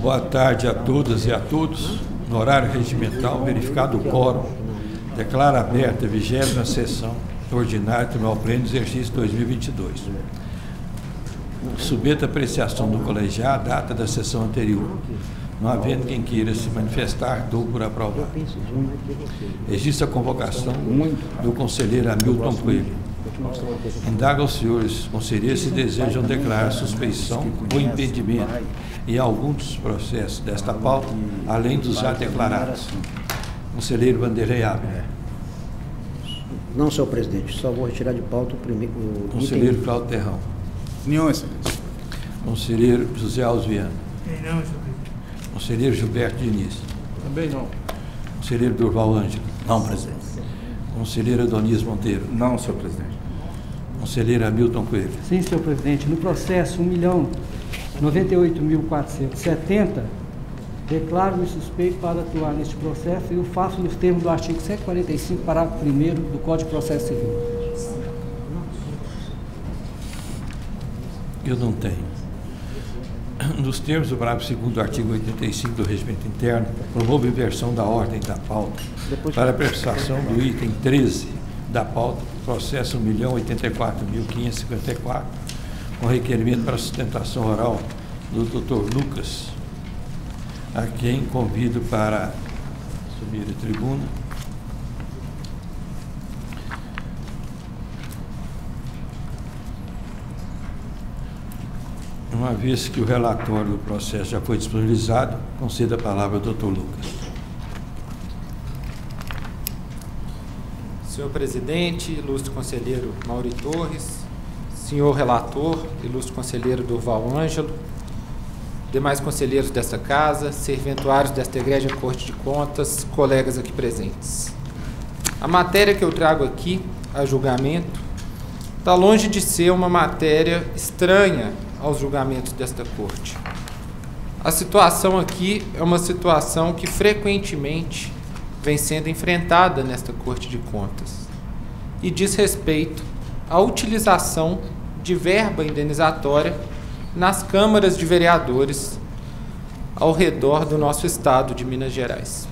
Boa tarde a todas e a todos. No horário regimental, verificado o quórum, declaro aberta a 20ª sessão ordinária do Tribunal Pleno do exercício 2022. Submeto a apreciação do colegiado a data da sessão anterior. Não havendo quem queira se manifestar, dou por aprovado. Registro a convocação do conselheiro Hamilton Coelho. Indaga aos senhores conselheiros se desejam declarar suspeição ou impedimento em algum dos processos desta pauta, além dos já declarados. Conselheiro Vanderlei Ávila. Não, senhor presidente, só vou retirar de pauta o primeiro. Conselheiro Cláudio Terrão. Nenhum, excelência. Conselheiro José Alves Viana. Não, senhor presidente. Conselheiro Gilberto Diniz. Também não. Conselheiro Durval Ângelo. Não, presidente. Conselheiro Adonias Monteiro. Não, senhor presidente. Conselheiro Hamilton Coelho. Sim, senhor presidente. No processo 1.098.470, declaro-me suspeito para atuar neste processo e o faço nos termos do artigo 145, parágrafo 1º do Código de Processo Civil. Eu não tenho. Nos termos do parágrafo 2º do artigo 85 do Regimento Interno, promovo inversão da ordem da pauta para a apreciação do item 13 da pauta, processo 1.084.554, com requerimento para sustentação oral do Dr. Lucas, a quem convido para subir a tribuna. Uma vez que o relatório do processo já foi disponibilizado, concedo a palavra ao Dr. Lucas. Senhor presidente, ilustre conselheiro Mauri Torres, senhor relator, ilustre conselheiro Durval Ângelo, demais conselheiros desta casa, serventuários desta Egrégia Corte de Contas, colegas aqui presentes. A matéria que eu trago aqui a julgamento está longe de ser uma matéria estranha aos julgamentos desta Corte. A situação aqui é uma situação que frequentemente vem sendo enfrentada nesta Corte de Contas e diz respeito à utilização de verba indenizatória nas câmaras de vereadores ao redor do nosso estado de Minas Gerais.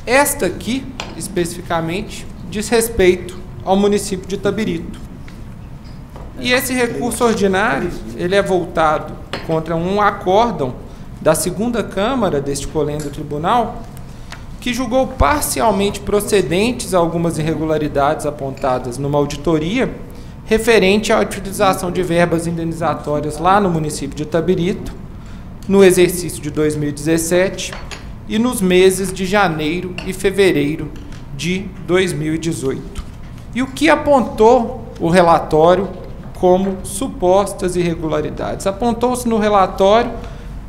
Esta aqui, especificamente, diz respeito ao município de Itabirito. E esse recurso ordinário, ele é voltado contra um acórdão da segunda Câmara deste colendo tribunal, que julgou parcialmente procedentes algumas irregularidades apontadas numa auditoria referente à utilização de verbas indenizatórias lá no município de Itabirito, no exercício de 2017 e nos meses de janeiro e fevereiro de 2018. E o que apontou o relatório como supostas irregularidades? Apontou-se no relatório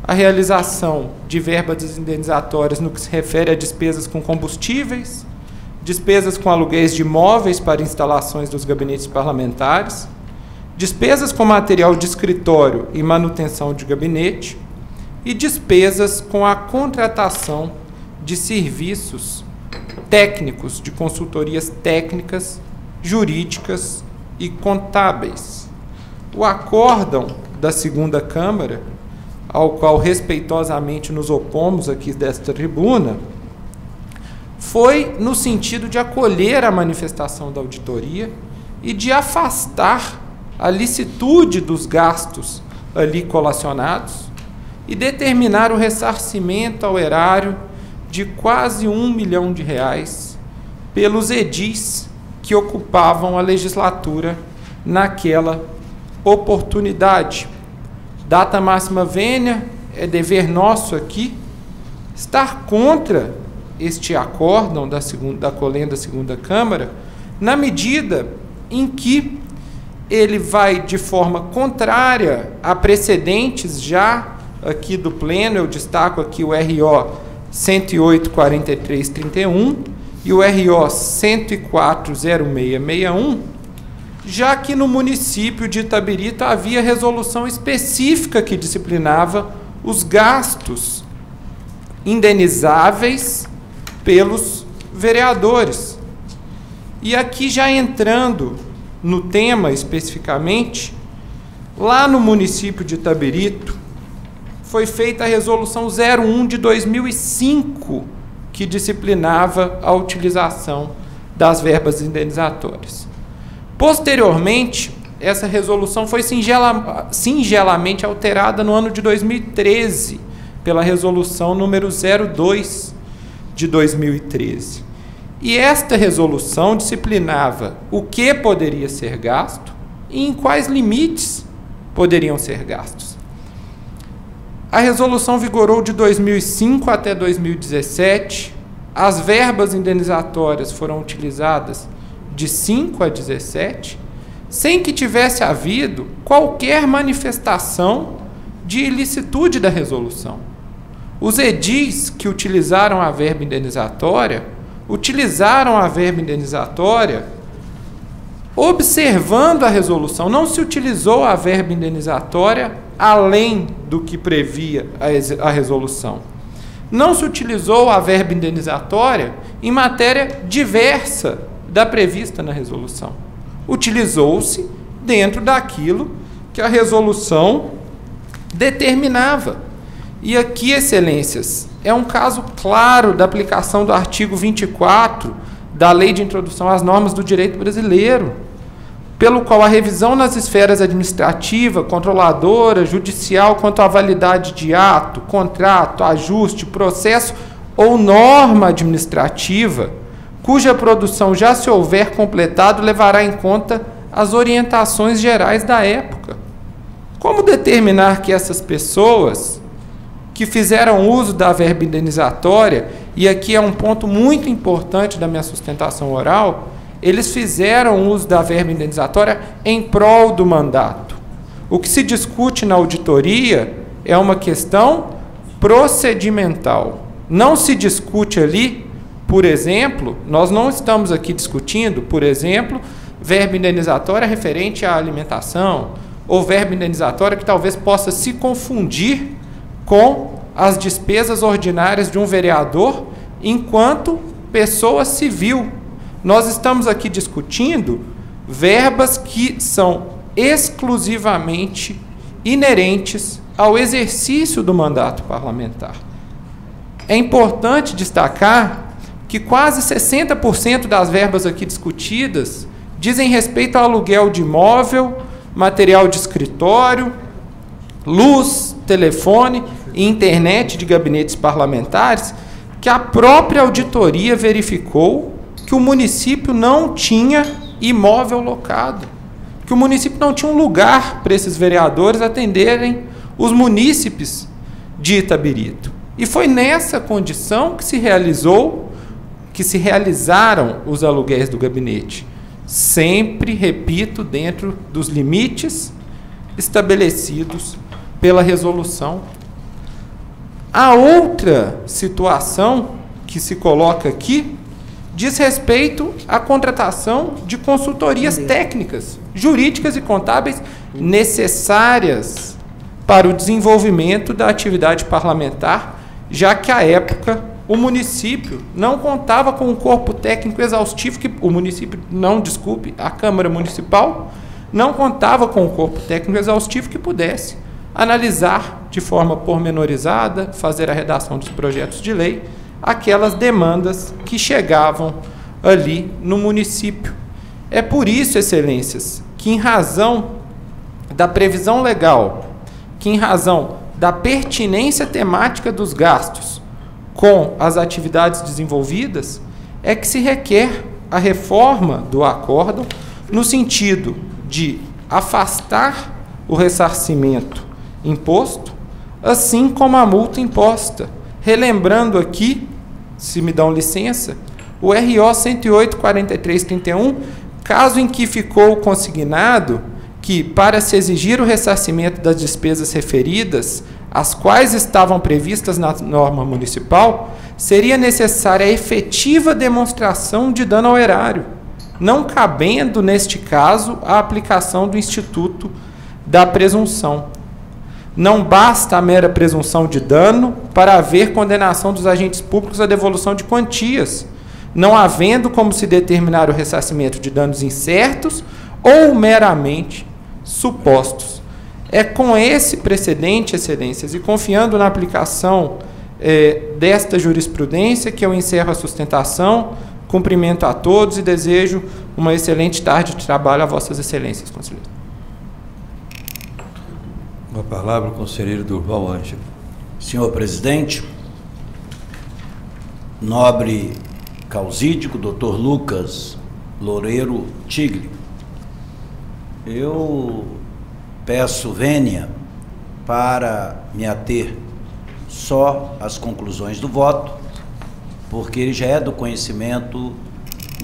a realização de verbas indenizatórias no que se refere a despesas com combustíveis, despesas com aluguéis de imóveis para instalações dos gabinetes parlamentares, despesas com material de escritório e manutenção de gabinete e despesas com a contratação de serviços técnicos, de consultorias técnicas, jurídicas e contábeis. O acórdão da segunda Câmara, ao qual respeitosamente nos opomos aqui desta tribuna, foi no sentido de acolher a manifestação da auditoria e de afastar a licitude dos gastos ali colacionados e determinar o ressarcimento ao erário de quase R$1 milhão pelos edis que ocupavam a legislatura naquela oportunidade. Data máxima vênia, é dever nosso aqui estar contra este acórdão da colenda segunda Câmara, na medida em que ele vai de forma contrária a precedentes já aqui do Pleno. Eu destaco aqui o RO 108.4331 e o RO 104.0661, já que no município de Itabirito havia resolução específica que disciplinava os gastos indenizáveis pelos vereadores. E aqui, já entrando no tema especificamente, lá no município de Itabirito, foi feita a Resolução 01 de 2005, que disciplinava a utilização das verbas indenizatórias. Posteriormente, essa resolução foi singelamente alterada no ano de 2013, pela resolução número 02 de 2013. E esta resolução disciplinava o que poderia ser gasto e em quais limites poderiam ser gastos. A resolução vigorou de 2005 até 2017. As verbas indenizatórias foram utilizadas de 5 a 17, sem que tivesse havido qualquer manifestação de ilicitude da resolução. Os edis que utilizaram a verba indenizatória observando a resolução. Não se utilizou a verba indenizatória além do que previa a resolução. Não se utilizou a verba indenizatória em matéria diversa da prevista na resolução. Utilizou-se dentro daquilo que a resolução determinava. E aqui, excelências, é um caso claro da aplicação do artigo 24 da Lei de Introdução às Normas do Direito Brasileiro, pelo qual a revisão nas esferas administrativa, controladora, judicial, quanto à validade de ato, contrato, ajuste, processo ou norma administrativa, cuja produção já se houver completado, levará em conta as orientações gerais da época. Como determinar que essas pessoas que fizeram uso da verba indenizatória, e aqui é um ponto muito importante da minha sustentação oral, eles fizeram uso da verba indenizatória em prol do mandato. O que se discute na auditoria é uma questão procedimental. Não se discute ali, por exemplo, nós não estamos aqui discutindo, por exemplo, verba indenizatória referente à alimentação, ou verba indenizatória que talvez possa se confundir com as despesas ordinárias de um vereador enquanto pessoa civil. Nós estamos aqui discutindo verbas que são exclusivamente inerentes ao exercício do mandato parlamentar. É importante destacar que quase 60% das verbas aqui discutidas dizem respeito ao aluguel de imóvel, material de escritório, luz, telefone e internet de gabinetes parlamentares, que a própria auditoria verificou que o município não tinha imóvel locado, que o município não tinha um lugar para esses vereadores atenderem os munícipes de Itabirito. E foi nessa condição que se realizaram os aluguéis do gabinete. Sempre, repito, dentro dos limites estabelecidos pela resolução. A outra situação que se coloca aqui diz respeito à contratação de consultorias técnicas, jurídicas e contábeis necessárias para o desenvolvimento da atividade parlamentar, já que, à época, o município não contava com um corpo técnico exaustivo, a Câmara Municipal não contava com um corpo técnico exaustivo que pudesse analisar de forma pormenorizada, fazer a redação dos projetos de lei, aquelas demandas que chegavam ali no município. É por isso, excelências, que em razão da previsão legal, que em razão da pertinência temática dos gastos com as atividades desenvolvidas, é que se requer a reforma do acórdão no sentido de afastar o ressarcimento imposto, assim como a multa imposta. Relembrando aqui, se me dão licença, o RO 108.4331, caso em que ficou consignado que, para se exigir o ressarcimento das despesas referidas, as quais estavam previstas na norma municipal, seria necessária a efetiva demonstração de dano ao erário, não cabendo, neste caso, a aplicação do instituto da presunção. Não basta a mera presunção de dano para haver condenação dos agentes públicos à devolução de quantias, não havendo como se determinar o ressarcimento de danos incertos ou meramente supostos. É com esse precedente, excelências, e confiando na aplicação desta jurisprudência que eu encerro a sustentação, cumprimento a todos e desejo uma excelente tarde de trabalho a vossas excelências, conselheiro. Uma palavra, o conselheiro Durval Ângelo. Senhor presidente, nobre causídico, doutor Lucas Loureiro Tigre, eu peço vênia para me ater só às conclusões do voto, porque ele já é do conhecimento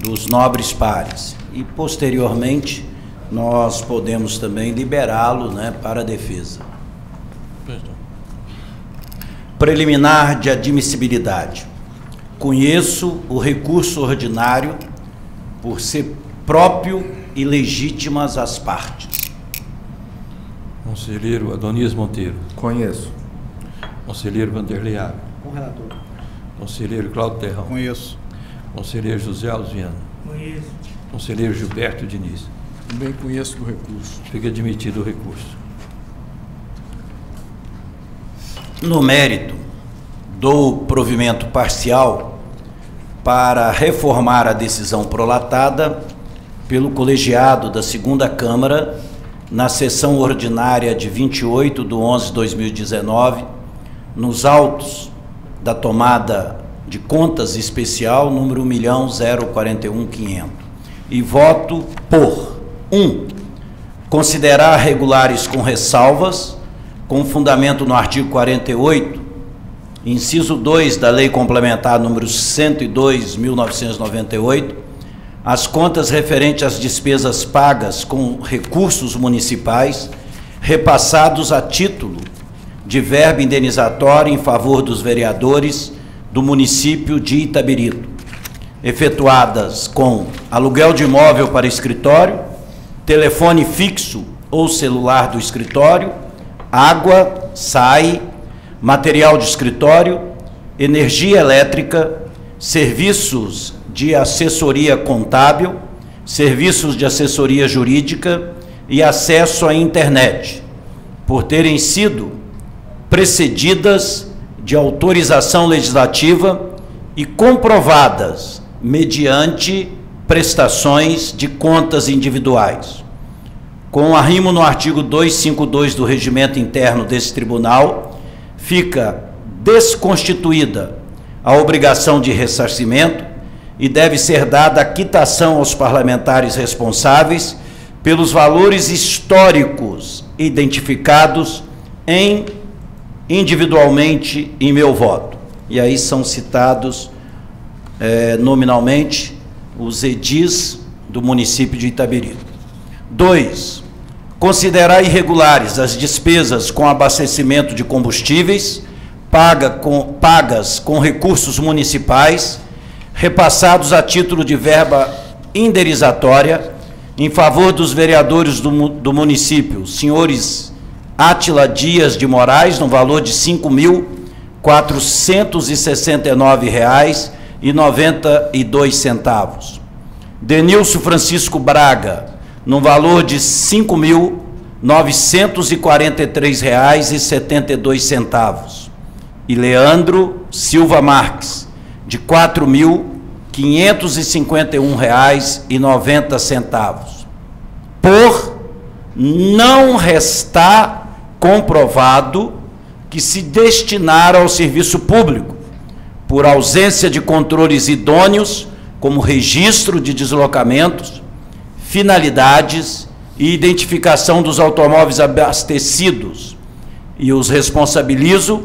dos nobres pares. E, posteriormente, nós podemos também liberá-lo, né, para a defesa. Preliminar de admissibilidade. Conheço o recurso ordinário por ser próprio e legítimas as partes. Conselheiro Adonias Monteiro. Conheço. Conselheiro Vanderlei Ávila. Com o relator. Conselheiro Cláudio Terrão. Conheço. Conselheiro José Alves Viana. Conheço. Conselheiro Gilberto Diniz. Também conheço do recurso. Fica admitido o recurso. No mérito, dou provimento parcial para reformar a decisão prolatada pelo colegiado da Segunda Câmara na sessão ordinária de 28/11/2019, nos autos da tomada de contas especial número 1.041.500. E voto por 1. Considerar regulares com ressalvas, com fundamento no artigo 48, inciso 2 da Lei Complementar número 102/1998, as contas referentes às despesas pagas com recursos municipais repassados a título de verba indenizatória em favor dos vereadores do município de Itabirito, efetuadas com aluguel de imóvel para escritório, telefone fixo ou celular do escritório, água, SAI, material de escritório, energia elétrica, serviços de assessoria contábil, serviços de assessoria jurídica e acesso à internet, por terem sido precedidas de autorização legislativa e comprovadas mediante prestações de contas individuais. Com arrimo no artigo 252 do regimento interno desse tribunal, fica desconstituída a obrigação de ressarcimento e deve ser dada a quitação aos parlamentares responsáveis pelos valores históricos identificados individualmente em meu voto. E aí são citados nominalmente os edis do município de Itabirito. 2. Considerar irregulares as despesas com abastecimento de combustíveis pagas com recursos municipais repassados a título de verba indenizatória em favor dos vereadores do município, senhores Átila Dias de Moraes, no valor de R$ 5.469,92. Denilson Francisco Braga, no valor de R$ 5.943,72. E Leandro Silva Marques, de R$ 4.551,90. Por não restar comprovado que se destinaram ao serviço público, por ausência de controles idôneos, como registro de deslocamentos, finalidades e identificação dos automóveis abastecidos, e os responsabilizo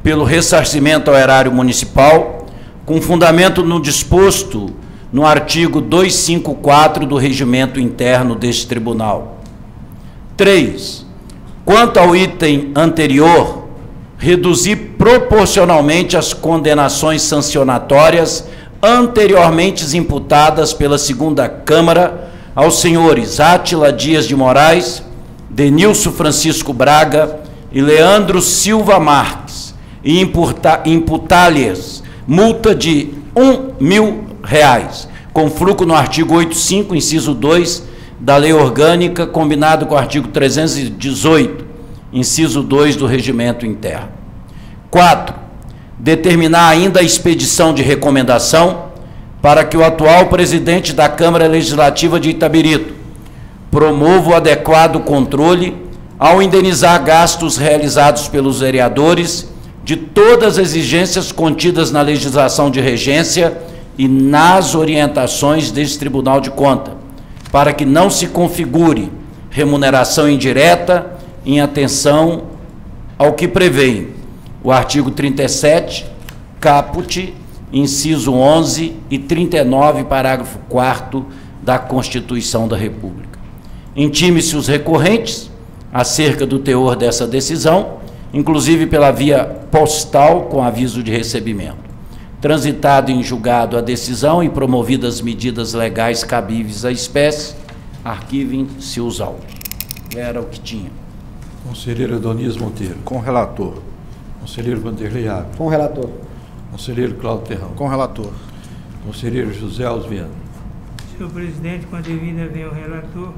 pelo ressarcimento ao erário municipal, com fundamento no disposto no artigo 254 do regimento interno deste tribunal. 3. Quanto ao item anterior, reduzir proporcionalmente as condenações sancionatórias anteriormente imputadas pela Segunda Câmara aos senhores Átila Dias de Moraes, Denilson Francisco Braga e Leandro Silva Marques, e imputar-lhes multa de R$ com fulcro no artigo 85, inciso 2 da Lei Orgânica, combinado com o artigo 318, inciso 2 do Regimento Interno. 4. Determinar ainda a expedição de recomendação para que o atual presidente da Câmara Legislativa de Itabirito promova o adequado controle ao indenizar gastos realizados pelos vereadores de todas as exigências contidas na legislação de regência e nas orientações deste Tribunal de Contas, para que não se configure remuneração indireta em atenção ao que prevê o artigo 37, caput, inciso 11 e 39, parágrafo 4º da Constituição da República. Intime-se os recorrentes acerca do teor dessa decisão, inclusive pela via postal com aviso de recebimento. Transitado em julgado a decisão e promovidas medidas legais cabíveis à espécie, arquivem-se os autos. Era o que tinha. Conselheiro Adonias Monteiro. Com relator. Conselheiro Vanderlei Ávila. Com o relator. Conselheiro Cláudio Terrão. Com relator. Conselheiro José Alves Viana. Senhor presidente, com a devida vem o relator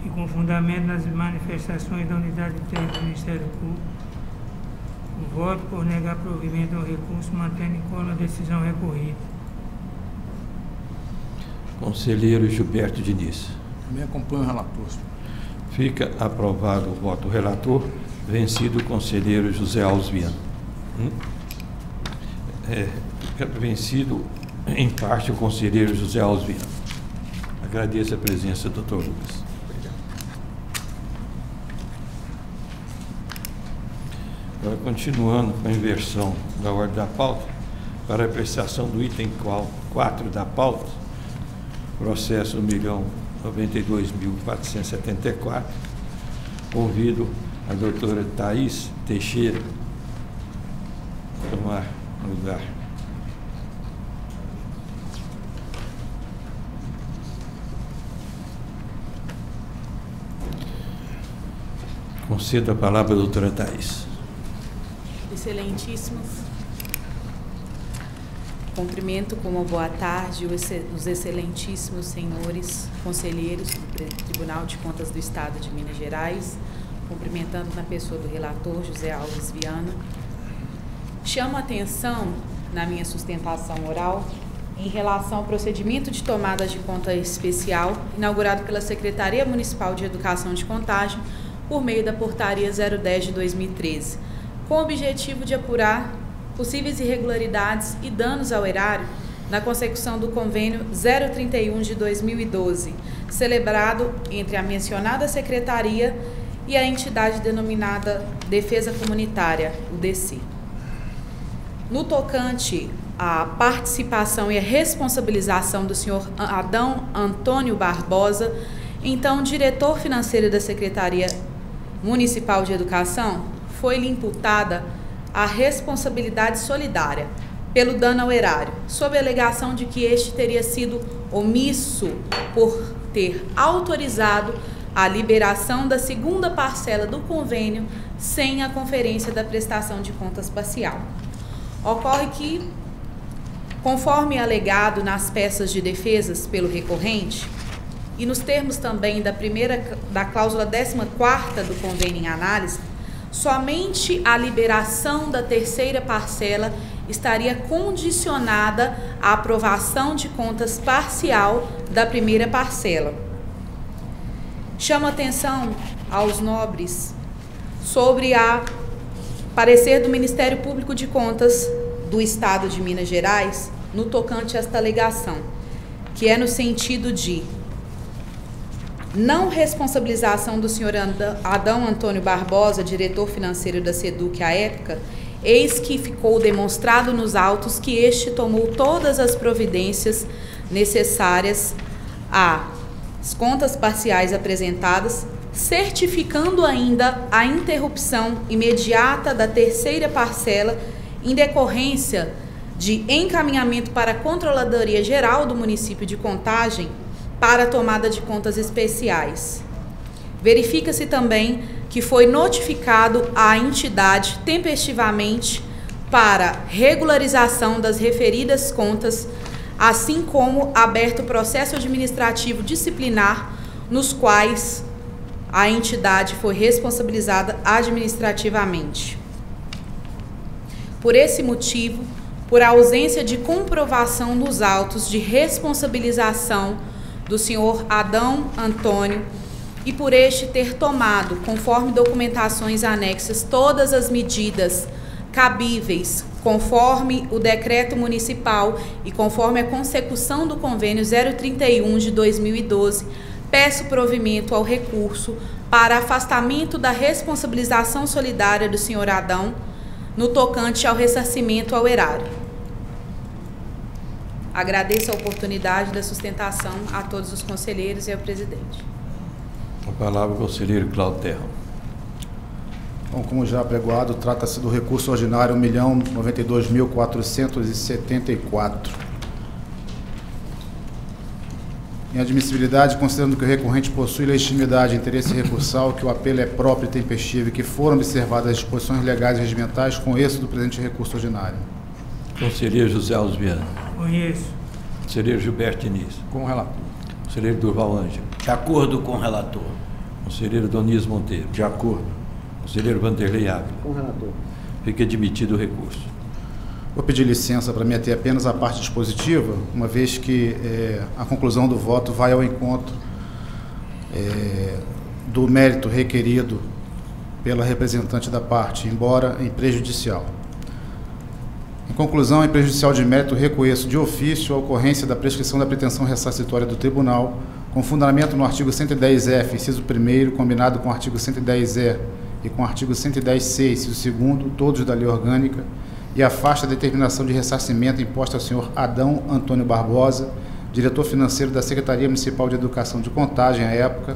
e com fundamento nas manifestações da unidade técnica do Ministério Público, voto por negar provimento ao recurso, mantendo em conta a decisão recorrida. Conselheiro Gilberto Diniz. Me acompanha o relator. Fica aprovado o voto do relator, vencido o conselheiro José Alves Viana. Fica vencido em parte o conselheiro José Alves Viana. Agradeço a presença do Dr. Lucas. Agora, continuando com a inversão da ordem da pauta, para a apreciação do item 4 da pauta, processo 1.092.474, convido a doutora Thaís Teixeira a tomar lugar. Concedo a palavra à doutora Thaís. Excelentíssimos, cumprimento com uma boa tarde os excelentíssimos senhores conselheiros do Tribunal de Contas do Estado de Minas Gerais, cumprimentando na pessoa do relator José Alves Viana. Chamo a atenção na minha sustentação oral em relação ao procedimento de tomada de conta especial inaugurado pela Secretaria Municipal de Educação de Contagem por meio da Portaria 010 de 2013, com o objetivo de apurar possíveis irregularidades e danos ao erário na consecução do convênio 031 de 2012, celebrado entre a mencionada secretaria e a entidade denominada Defesa Comunitária, o DC. No tocante à participação e a responsabilização do senhor Adão Antônio Barbosa, então diretor financeiro da Secretaria Municipal de Educação, foi-lhe imputada a responsabilidade solidária pelo dano ao erário, sob a alegação de que este teria sido omisso por ter autorizado a liberação da segunda parcela do convênio sem a conferência da prestação de contas parcial. Ocorre que, conforme alegado nas peças de defesas pelo recorrente, e nos termos também da cláusula 14ª do convênio em análise, somente a liberação da terceira parcela estaria condicionada à aprovação de contas parcial da primeira parcela. Chamo a atenção aos nobres sobre a parecer do Ministério Público de Contas do Estado de Minas Gerais no tocante a esta alegação, que é no sentido de não responsabilização do senhor Adão Antônio Barbosa, diretor financeiro da SEDUC à época, eis que ficou demonstrado nos autos que este tomou todas as providências necessárias às contas parciais apresentadas, certificando ainda a interrupção imediata da terceira parcela em decorrência de encaminhamento para a Controladoria Geral do município de Contagem para a tomada de contas especiais. Verifica-se também que foi notificado à entidade tempestivamente para regularização das referidas contas assim como aberto processo administrativo disciplinar nos quais a entidade foi responsabilizada administrativamente. Por esse motivo, por ausência de comprovação nos autos de responsabilização do senhor Adão Antônio e por este ter tomado, conforme documentações anexas, todas as medidas cabíveis, conforme o decreto municipal e conforme a consecução do convênio 031 de 2012, peço provimento ao recurso para afastamento da responsabilização solidária do senhor Adão no tocante ao ressarcimento ao erário. Agradeço a oportunidade da sustentação a todos os conselheiros e ao presidente. A palavra ao conselheiro Cláudio Terra. Bom, como já apregoado, trata-se do recurso ordinário 1.092.474. Em admissibilidade, considerando que o recorrente possui legitimidade e interesse recursal, que o apelo é próprio e tempestivo e que foram observadas as disposições legais e regimentais, conheço do presente recurso ordinário. Conselheiro José Alves Viana. Conheço. Conselheiro Gilberto Diniz. Com o relator. Conselheiro Durval Ângelo. De acordo com o relator. Conselheiro Doniz Monteiro. De acordo. Conselheiro Vanderlei Ávila. Com o relator. Fica admitido o recurso. Vou pedir licença para me ater apenas à parte dispositiva, uma vez que a conclusão do voto vai ao encontro do mérito requerido pela representante da parte, embora em prejudicial. Em conclusão, em prejudicial de mérito, reconheço de ofício a ocorrência da prescrição da pretensão ressarcitória do tribunal, com fundamento no artigo 110-F, inciso 1º, combinado com o artigo 110-E e com o artigo 110-C, inciso 2º, todos da lei orgânica, e afasta a determinação de ressarcimento imposta ao senhor Adão Antônio Barbosa, diretor financeiro da Secretaria Municipal de Educação de Contagem à época,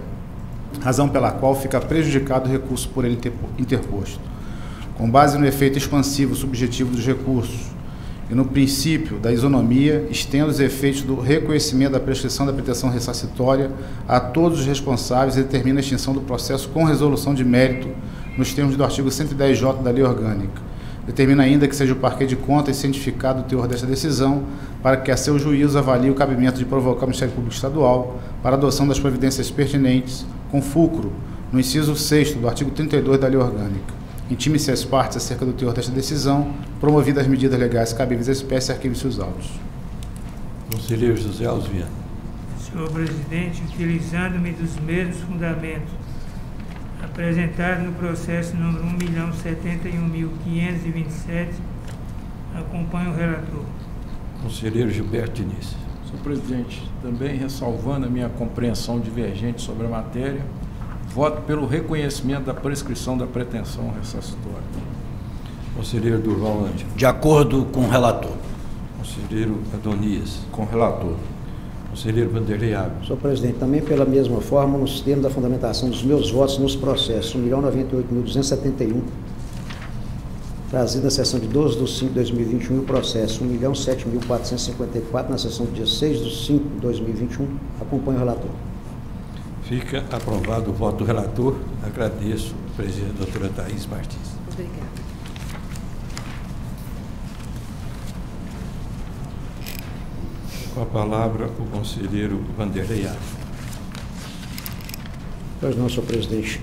razão pela qual fica prejudicado o recurso por ele interposto. Com base no efeito expansivo subjetivo dos recursos e no princípio da isonomia, estendo os efeitos do reconhecimento da prescrição da pretensão ressarcitória a todos os responsáveis e determina a extinção do processo com resolução de mérito nos termos do artigo 110J da lei orgânica. Determina ainda que seja o parquê de contas cientificado o teor desta decisão, para que a seu juízo avalie o cabimento de provocar o Ministério Público Estadual para a adoção das providências pertinentes, com fulcro no inciso 6º do artigo 32 da lei orgânica. Intime-se as partes acerca do teor desta decisão, promovidas as medidas legais cabíveis à espécie e arquive-se os autos. Conselheiro José Alves Viana. Senhor presidente, utilizando-me dos mesmos fundamentos apresentado no processo número 1.071.527, acompanho o relator. Conselheiro Gilberto Diniz. Senhor presidente, também ressalvando a minha compreensão divergente sobre a matéria, voto pelo reconhecimento da prescrição da pretensão ressarcitória. Conselheiro Durval Ângelo. De acordo com o relator. Conselheiro Adonias. Com o relator. Conselheiro Vanderlei Ávila. Senhor presidente, também pela mesma forma, nos termos da fundamentação dos meus votos nos processos 1.098.271, trazido na sessão de 12/5/2021, e o processo 1.007.454, na sessão do dia 6/5/2021, acompanho o relator. Fica aprovado o voto do relator. Agradeço, presidente, doutora Thaís Martins. Obrigada. Com a palavra, o conselheiro Vanderlei Ávila. Pois não, senhor presidente.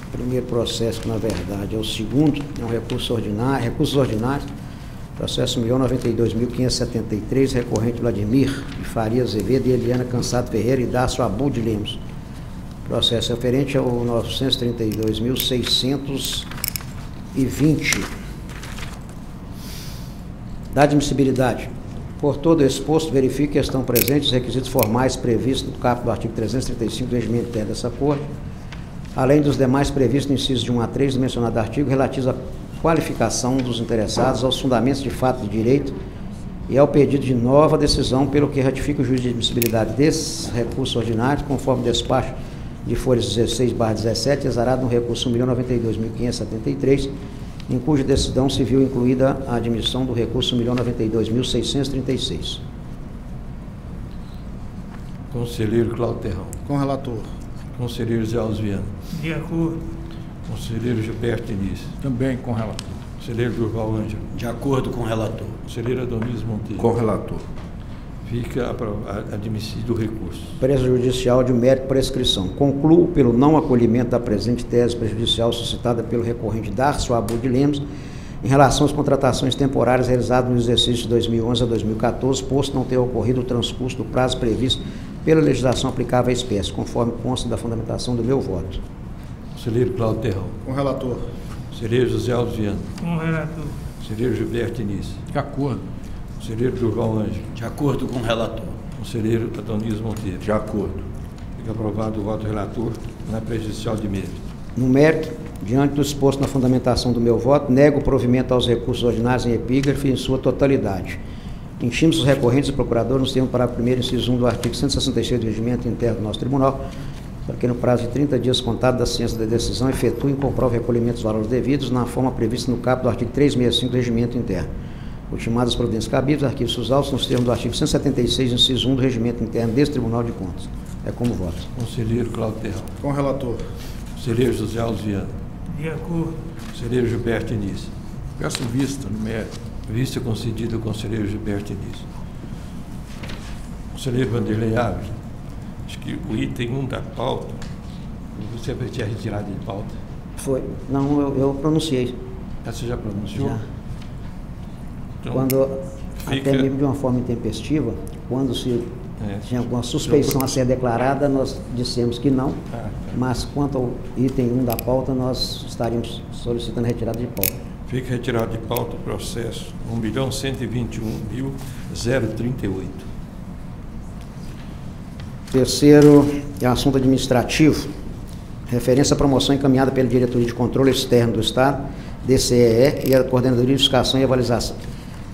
O primeiro processo, que na verdade é o segundo, é um recurso ordinário, recursos ordinários, processo 1.092.573, recorrente Vladimir de Faria Azevedo e Eliana Cansado Ferreira e Dácio Abud de Lemos. Processo referente ao 932.620. Da admissibilidade. Por todo exposto, verifique que estão presentes os requisitos formais previstos no caput do artigo 335 do regimento interno dessa Corte, além dos demais previstos no inciso de 1 a 3 do mencionado artigo, relativos à qualificação dos interessados, aos fundamentos de fato de direito e ao pedido de nova decisão, pelo que ratifica o juiz de admissibilidade desses recursos ordinários, conforme despacho de folhas 16/17, exarado no recurso 1.092.573, em cuja decisão se viu incluída a admissão do recurso 1.092.636. Conselheiro Cláudio Terrão. Com o relator. Conselheiro José Alves Viana. De acordo. Conselheiro Gilberto Diniz. Também com o relator. Conselheiro Durval Ângelo. De acordo com o relator. Conselheiro Adonis Monteiro. Com o relator. Fica admitido o recurso. Preço judicial de mérito prescrição. Concluo pelo não acolhimento da presente tese prejudicial suscitada pelo recorrente Darcio Abud Lemos em relação às contratações temporárias realizadas no exercício de 2011 a 2014, posto não ter ocorrido o transcurso do prazo previsto pela legislação aplicável à espécie, conforme consta da fundamentação do meu voto. Conselheiro Cláudio Terrão. Com o relator. Conselheiro José Alves Viana. Com o relator. Conselheiro Gilberto Início. De acordo. Conselheiro Durval Ângelo. De acordo com o relator. Conselheiro Adonis Monteiro. De acordo. Fica aprovado o voto do relator na prejudicial de mérito. No mérito, diante do exposto na fundamentação do meu voto, nego o provimento aos recursos ordinários em epígrafe em sua totalidade. Intimos os recorrentes e procuradores nos termos do parágrafo 1º, inciso 1 do artigo 166 do regimento interno do nosso tribunal, para que no prazo de 30 dias contado da ciência da decisão efetuem e comprovem o recolhimento dos valores devidos na forma prevista no caput do artigo 365 do regimento interno. Ultimadas as providências cabíveis, arquivos seus autos nos termos do artigo 176, inciso 1 do regimento interno deste Tribunal de Contas. É como voto. Conselheiro Cláudio Terrão. Com o relator. Conselheiro José Alves Viana. De acordo. Conselheiro Gilberto Início. Peço vista no mérito. Vista concedida ao conselheiro Gilberto Início. Conselheiro Vanderlei Ávila. Acho que o item 1 da pauta, você tinha retirado de pauta. Foi. Não, eu pronunciei. Você já pronunciou? Já. Então, Quando, fica... até mesmo de uma forma intempestiva, quando se tinha alguma suspeição a ser declarada, nós dissemos que não, mas quanto ao item 1 da pauta, nós estaríamos solicitando retirada de pauta. Fica retirado de pauta o processo 1.121.038. Terceiro é assunto administrativo, referência à promoção encaminhada pela Diretoria de Controle Externo do Estado, DCEE, e a Coordenadoria de Fiscalização e Avaliação.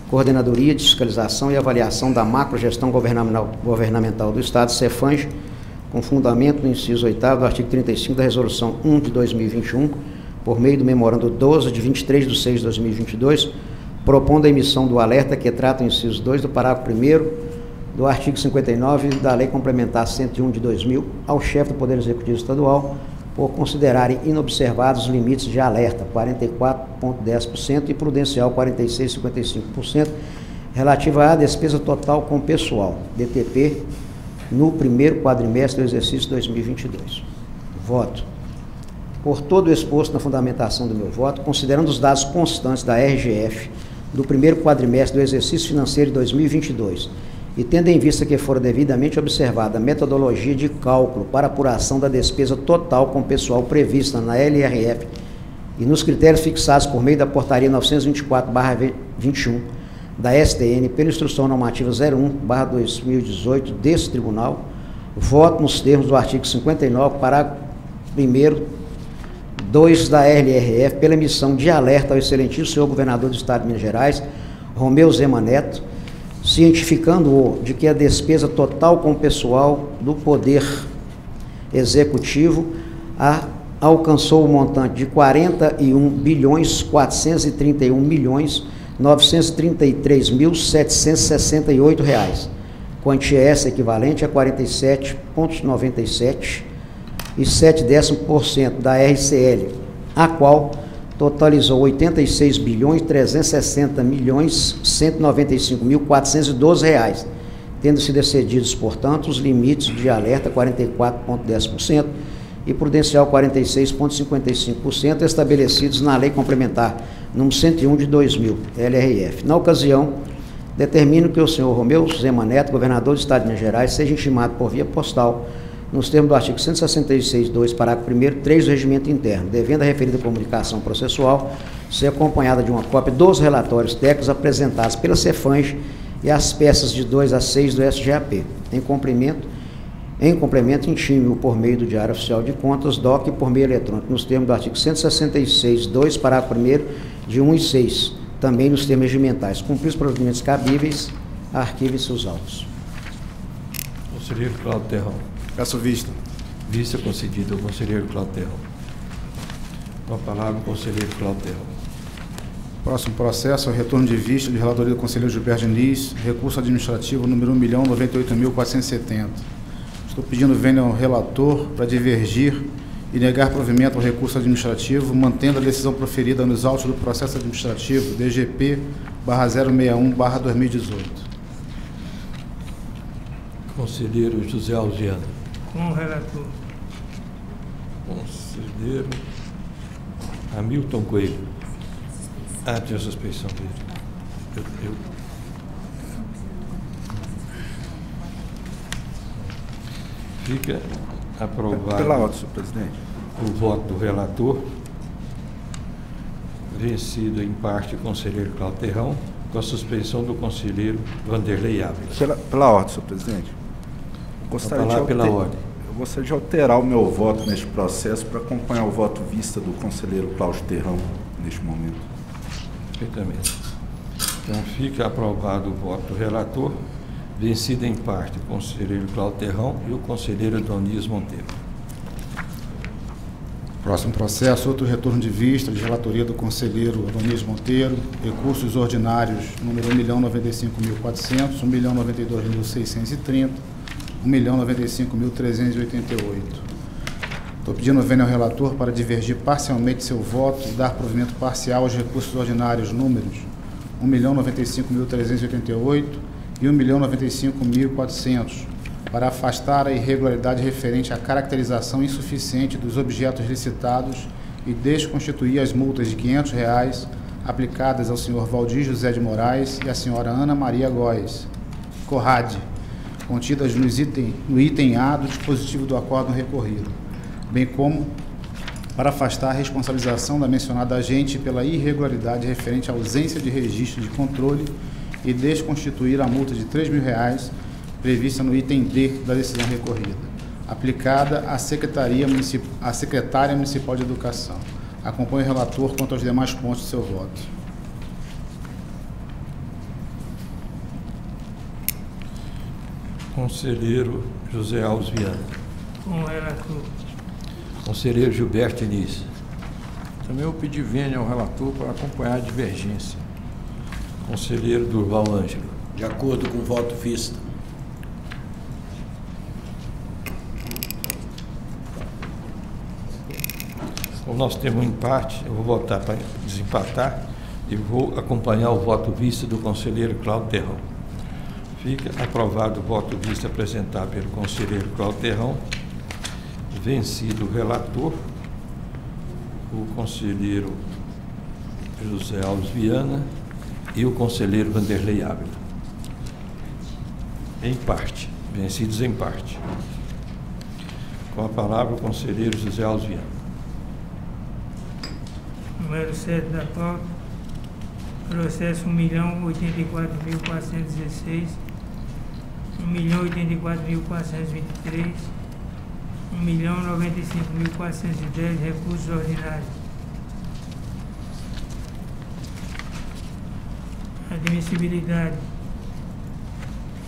Coordenadoria de Fiscalização e Avaliação da Macrogestão Governamental do Estado, CEFANG, com fundamento no inciso 8º do artigo 35 da Resolução 1 de 2021, por meio do memorando 12 de 23 de 6 de 2022, propondo a emissão do alerta que trata o inciso 2 do parágrafo 1º do artigo 59 da Lei Complementar 101 de 2000 ao chefe do Poder Executivo Estadual por considerarem inobservados os limites de alerta 44,10% e prudencial 46,55% relativa à despesa total com pessoal, DTP, no primeiro quadrimestre do exercício 2022. Voto. Por todo o exposto na fundamentação do meu voto, considerando os dados constantes da RGF do primeiro quadrimestre do exercício financeiro de 2022 e tendo em vista que fora devidamente observada a metodologia de cálculo para apuração da despesa total com pessoal prevista na LRF e nos critérios fixados por meio da portaria 924/21 da STN pela instrução normativa 01/2018 desse tribunal, voto nos termos do artigo 59, parágrafo 1º, 2 da LRF, pela emissão de alerta ao excelentíssimo senhor governador do Estado de Minas Gerais, Romeu Zema Neto, cientificando-o de que a despesa total com o pessoal do Poder Executivo alcançou o montante de R$ 41.433.933.768, quantia essa equivalente a 47,97 e 0,7% da RCL, a qual totalizou R$ 86.360.195.412, tendo sido excedidos, portanto, os limites de alerta 44,10% e prudencial 46,55% estabelecidos na Lei Complementar número 101 de 2000, LRF. Na ocasião, determino que o senhor Romeu Zema Neto, governador do Estado de Minas Gerais, seja intimado por via postal, nos termos do artigo 166.2, parágrafo 1º, 3 do regimento interno, devendo a referida comunicação processual ser acompanhada de uma cópia dos relatórios técnicos apresentados pela CEFANG e as peças de 2 a 6 do SGAP. Em complemento, intime-o por meio do Diário Oficial de Contas, DOC, por meio eletrônico, nos termos do artigo 166.2, parágrafo 1º, de 1 e 6, também nos termos regimentais. Cumprir os procedimentos cabíveis, arquive seus autos. Conselheiro Cláudio Terrão. Peço vista. Vista concedida ao conselheiro Cláudio Terrão. Com a palavra, o conselheiro Cláudio Terrão. Próximo processo é o retorno de vista de relatoria do conselheiro Gilberto Diniz, recurso administrativo número 1.098.470. Estou pedindo venha ao relator para divergir e negar provimento ao recurso administrativo, mantendo a decisão proferida nos autos do processo administrativo DGP/061/2018. Conselheiro José Alves Viana. Com o relator. Conselheiro Hamilton Coelho. Tinha suspeição dele. Fica aprovado. Pela ordem, senhor presidente. O voto do relator, vencido em parte o conselheiro Cláudio Terrão, com a suspeição do conselheiro Vanderlei Ávila. Pela ordem, senhor presidente. Eu gostaria de alterar o meu voto neste processo para acompanhar o voto vista do conselheiro Cláudio Terrão neste momento. Perfeitamente. Então fica aprovado o voto do relator, vencido em parte o conselheiro Cláudio Terrão e o conselheiro Doniz Monteiro. Próximo processo, outro retorno de vista de relatoria do conselheiro Doniz Monteiro, recursos ordinários número 1.095.400, 1.092.630, 1.095.388. Estou pedindo vênia ao relator para divergir parcialmente seu voto e dar provimento parcial aos recursos ordinários números 1.095.388 e 1.095.400, para afastar a irregularidade referente à caracterização insuficiente dos objetos licitados e desconstituir as multas de R$ 500 aplicadas ao senhor Valdir José de Moraes e à senhora Ana Maria Góes Corrade, contidas no item A do dispositivo do acórdão recorrido, bem como para afastar a responsabilização da mencionada agente pela irregularidade referente à ausência de registro de controle e desconstituir a multa de R$ 3.000 prevista no item D da decisão recorrida, aplicada à secretária municipal de educação. Acompanhe o relator quanto aos demais pontos de seu voto. Conselheiro José Alves Viana. Com o relator. Conselheiro Gilberto Diniz. Também eu pedi vênia ao relator para acompanhar a divergência. Conselheiro Durval Ângelo. De acordo com o voto vista. Como nós temos um empate, eu vou votar para desempatar e vou acompanhar o voto vista do conselheiro Cláudio Terrão. Fica aprovado o voto vista apresentado pelo conselheiro Cláudio Terrão, vencido o relator, o conselheiro José Alves Viana e o conselheiro Vanderlei Ávila. Em parte, vencidos em parte. Com a palavra o conselheiro José Alves Viana. Número 7 da pauta, processo 1.084.416, 1.084.423, 1.095.410 recursos ordinários. Admissibilidade.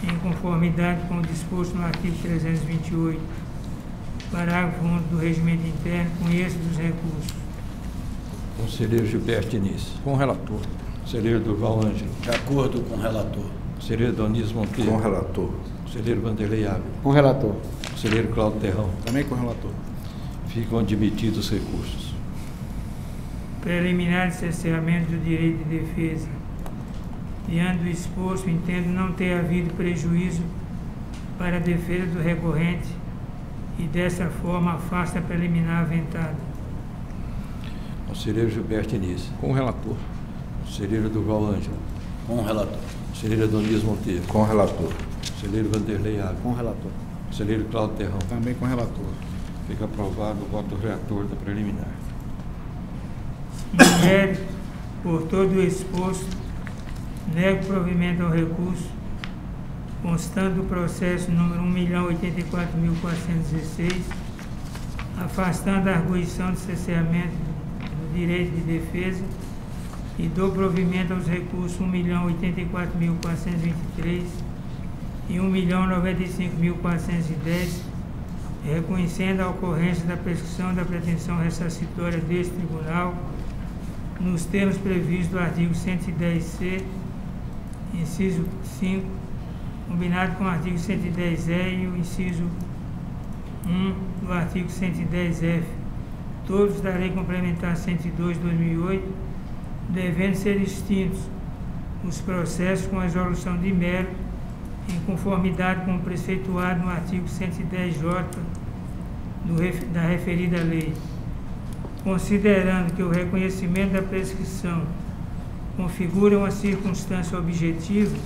Em conformidade com o disposto no artigo 328, parágrafo 1 do regimento interno, conheço dos recursos. Conselheiro Gilberto Diniz. Com o relator. Conselheiro Durval Ângelo. De acordo com o relator. Conselheiro Doniz Monteiro. Com o relator. Conselheiro Vanderlei Ávila. Com o relator. Conselheiro Cláudio Terrão. Também com o relator. Ficam admitidos os recursos. Preliminar de cerceamento do direito de defesa. Diante do exposto, entendo não ter havido prejuízo para a defesa do recorrente e, dessa forma, afasta a preliminar aventada. Conselheiro Gilberto Diniz. Com o relator. Conselheiro Durval Ângelo. Com o relator. Conselheiro Doniz Monteiro. Com o relator. Conselheiro Vanderlei Ávila. Com o relator. Conselheiro Cláudio Terrão. Também com o relator. Fica aprovado o voto do relator da preliminar. No mérito, por todo o exposto, nego provimento ao recurso, constando o processo número 1.084.416, afastando a arguição de cerceamento do direito de defesa e dou provimento aos recursos 1.084.423 e 1.095.410, reconhecendo a ocorrência da prescrição da pretensão ressarcitória deste tribunal nos termos previstos do artigo 110C, inciso 5, combinado com o artigo 110E e o inciso 1 do artigo 110F, todos da Lei Complementar 102/2008, devendo ser extintos os processos com resolução de mérito em conformidade com o preceituado no artigo 110J da referida lei. Considerando que o reconhecimento da prescrição configura uma circunstância objetiva,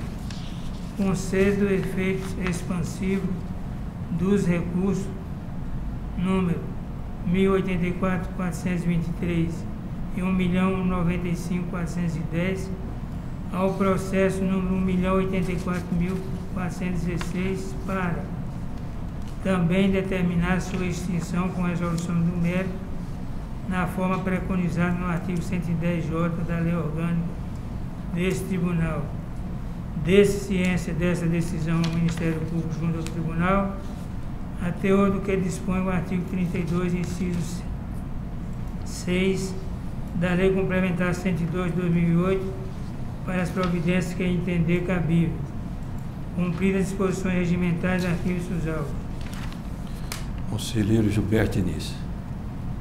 concedo o efeito expansivo dos recursos número 1084.423 e 1.095.410 ao processo número 1.084.416 para também determinar sua extinção com resolução do mérito na forma preconizada no artigo 110J da Lei Orgânica deste Tribunal. Desse ciência dessa decisão ao Ministério Público junto ao Tribunal, a teor do que dispõe o artigo 32, inciso 6 da Lei Complementar 102/2008, para as providências que entender cabível, cumpridas as disposições regimentais, arquivos e seus autos. Conselheiro Gilberto Início.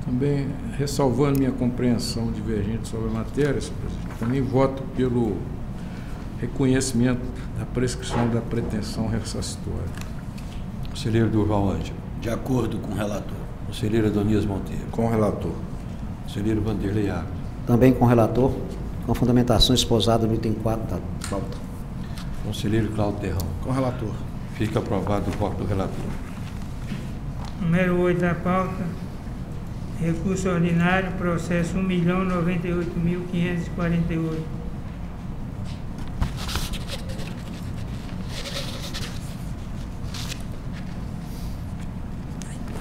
Também, ressalvando minha compreensão divergente sobre a matéria, senhor presidente, também voto pelo reconhecimento da prescrição da pretensão ressarcitória. Conselheiro Durval Ângelo. De acordo com o relator. Conselheiro Adonias Monteiro. Com o relator. Conselheiro Vanderlei Ávila. Também com o relator, com fundamentação esposada no item 4 da pauta. Conselheiro Cláudio Terrão. Com o relator. Fica aprovado o voto do relator. Número 8 da pauta, recurso ordinário, processo 1.098.548.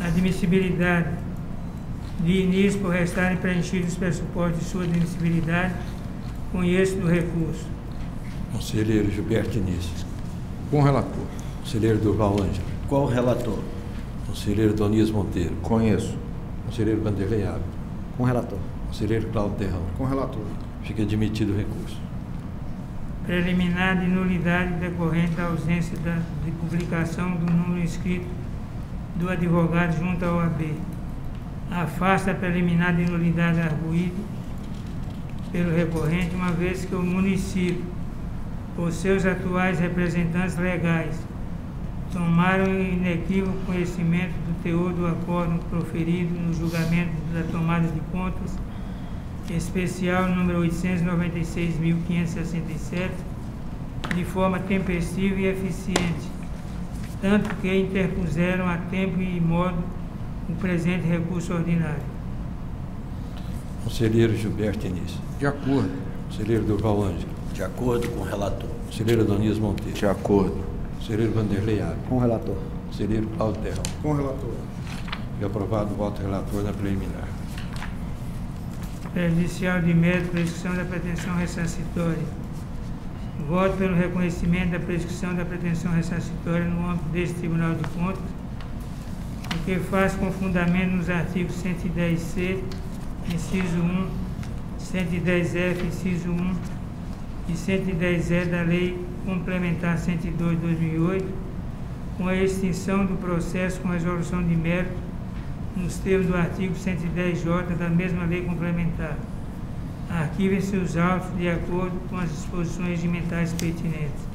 Admissibilidade. De início, por restarem preenchidos os pressupostos de sua admissibilidade, conheço do recurso. Conselheiro Gilberto Início. Com o relator. Conselheiro Durval Ângelo. Qual o relator? Conselheiro Adonias Monteiro. Conheço. Conselheiro Vanderlei Ávila. Com o relator. Conselheiro Cláudio Terrão. Com o relator. Fica admitido o recurso. Preliminar de nulidade decorrente da ausência de publicação do número inscrito do advogado junto ao OAB. Afasta a preliminar de nulidade arguído pelo recorrente, uma vez que o município, por seus atuais representantes legais, tomaram inequívoco conhecimento do teor do acórdão proferido no julgamento da tomada de contas, especial número 896.567, de forma tempestiva e eficiente, tanto que interpuseram a tempo e modo o presente recurso ordinário. Conselheiro Gilberto Início. De acordo. Conselheiro Durval Ângelo. De acordo com o relator. Conselheiro Adonias Monteiro. De acordo. Conselheiro Vanderlei Ávila. Com o relator. Conselheiro Cláudio Terrão. Com o relator. Fica aprovado o voto do relator na preliminar. Prejudicial de mérito, prescrição da pretensão ressarcitória. Voto pelo reconhecimento da prescrição da pretensão ressarcitória no âmbito deste Tribunal de Contas, o que faz com fundamento nos artigos 110C, inciso 1, 110F, inciso 1 e 110E da Lei Complementar 102/2008, com a extinção do processo com resolução de mérito nos termos do artigo 110J da mesma Lei Complementar. Arquivem-se os autos de acordo com as disposições regimentais pertinentes.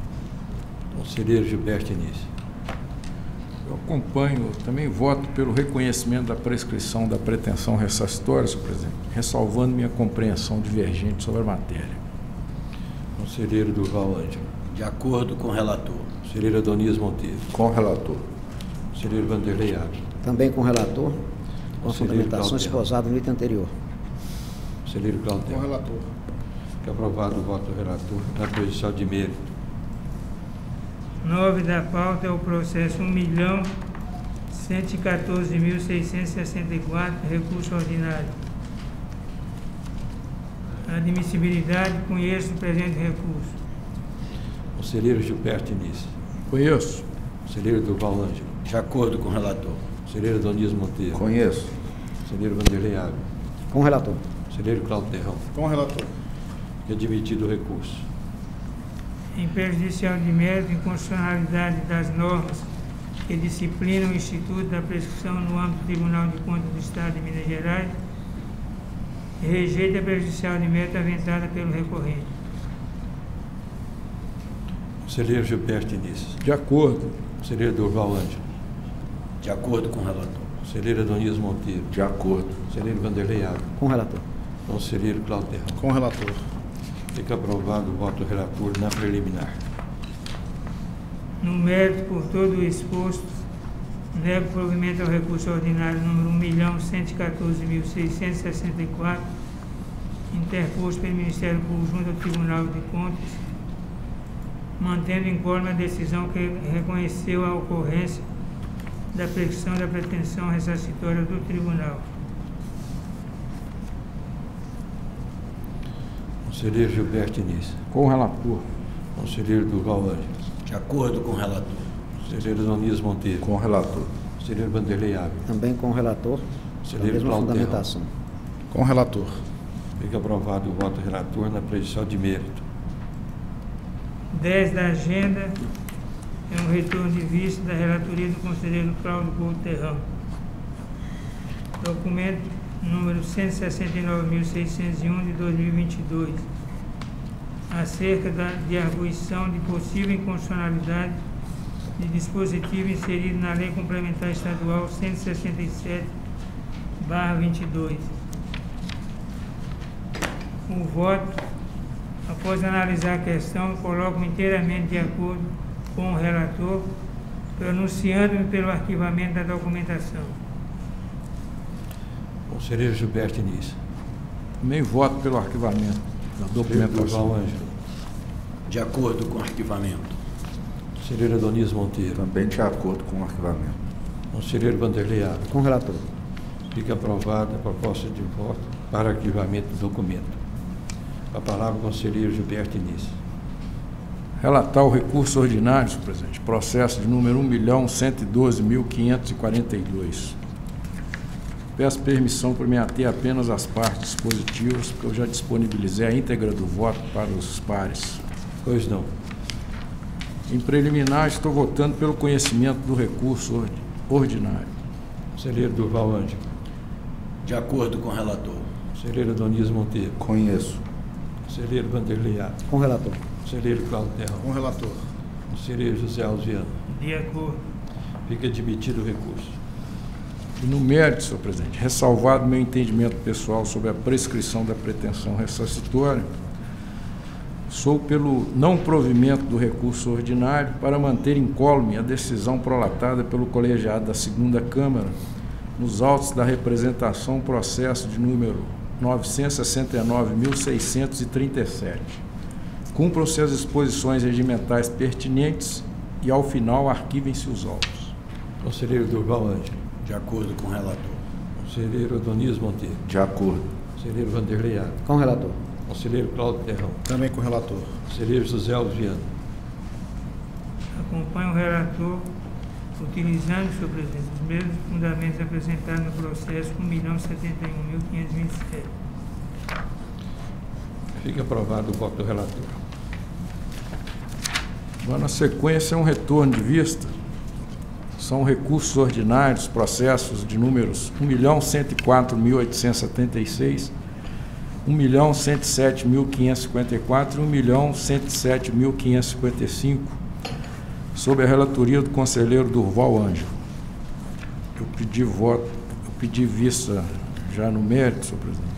Conselheiro Gilberto Início. Eu acompanho, também voto pelo reconhecimento da prescrição da pretensão ressarcitória, senhor presidente, ressalvando minha compreensão divergente sobre a matéria. Conselheiro Durval Ângelo. De acordo com o relator. Conselheiro Adonias Monteiro. Com o relator. Conselheiro Vanderlei Ávila. Também com o relator, com a Conselheiro fundamentação Cláudio Terrão. esposada no item anterior. Conselheiro Cláudio Com o Terrão. relator. Fica aprovado o voto do relator na prejudicial de mérito. 9 da pauta é o processo 1.114.664, recurso ordinário. Admissibilidade, conheço o presente recurso. Conselheiro Gilberto Início. Conheço. Conselheiro Durval Ângelo. De acordo com o relator. Conselheiro Adonias Monteiro. Conheço. Conselheiro Vanderlei Ávila. Com o relator. Conselheiro Cláudio Terrão. Com o relator. Fica admitido o recurso. Em prejudicial de mérito, inconstitucionalidade das normas que disciplinam o Instituto da Prescrição no âmbito do Tribunal de Contas do Estado de Minas Gerais, e rejeita a prejudicial de mérito aventada pelo recorrente. Conselheiro Gilberto Diniz. De acordo. Conselheiro Durval Ângelo. De acordo com o relator. Conselheiro Adonias Monteiro. De acordo. Conselheiro Vanderlei Ávila. Com o relator. Conselheiro Cláudio Terrão. Com o relator. Fica aprovado o voto do relator na preliminar. No mérito, por todo o exposto, nego provimento ao recurso ordinário número 1.114.664, interposto pelo Ministério Público junto ao Tribunal de Contas, mantendo incólume a decisão que reconheceu a ocorrência da prescrição da pretensão ressarcitória do Tribunal. Conselheiro Gilberto Diniz. Com o relator. Conselheiro Durval Ângelo. De acordo com o relator. Conselheiro Adonias Monteiro. Com o relator. Conselheiro Vanderlei Ávila. Também com o relator. Conselheiro mesma Cláudio fundamentação. Com o relator. Fica aprovado o voto do relator na prejudicial de mérito. 10 da agenda é um retorno de vista da relatoria do conselheiro Cláudio Couto Terrão. Documento número 169.601 de 2022, acerca de arguição de possível inconstitucionalidade de dispositivo inserido na Lei Complementar Estadual 167/22. O voto, após analisar a questão, coloco-me inteiramente de acordo com o relator, pronunciando-me pelo arquivamento da documentação. Conselheiro Gilberto Diniz. Também voto pelo arquivamento da Conselheiro documentação. Durval Ângelo. De acordo com o arquivamento. Conselheiro Adonias Monteiro. Também de acordo com o arquivamento. Conselheiro Vanderlei Ávila. Com o relator. Fica aprovada a proposta de voto para arquivamento do documento. A palavra, conselheiro Gilberto Diniz. Relatar o recurso ordinário, senhor presidente, processo de número 1.112.542. Peço permissão para me ater apenas às partes dispositivas, porque eu já disponibilizei a íntegra do voto para os pares. Pois não. Em preliminar, estou votando pelo conhecimento do recurso ordinário. Conselheiro Durval Ângelo. De acordo com o relator. Conselheiro Adonias Monteiro. Conheço. Conselheiro Vanderlei Ávila. Com o relator. Conselheiro Cláudio Terrão. Com o relator. Conselheiro José Alves Viana. De acordo. Fica admitido o recurso. E no mérito, senhor presidente, ressalvado meu entendimento pessoal sobre a prescrição da pretensão ressarcitória, sou pelo não provimento do recurso ordinário para manter incólume a decisão prolatada pelo colegiado da 2ª Câmara nos autos da representação processo de número 969.637. Cumpram-se as disposições regimentais pertinentes e, ao final, arquivem-se os autos. Conselheiro Durval Ângelo. De acordo com o relator. Conselheiro Adonias Monteiro. De acordo. Conselheiro Vanderlei Ávila. Com o relator. Conselheiro Cláudio Terrão. Também com o relator. Conselheiro José Alves Viana. Acompanho o relator, utilizando, senhor presidente, os mesmos fundamentos apresentados no processo 1.071.527. Fica aprovado o voto do relator. Agora, na sequência, é um retorno de vista. São recursos ordinários, processos de números 1.104.876, 1.107.554 e 1.107.555, sob a relatoria do conselheiro Durval Ângelo. Eu pedi vista já no mérito, senhor presidente.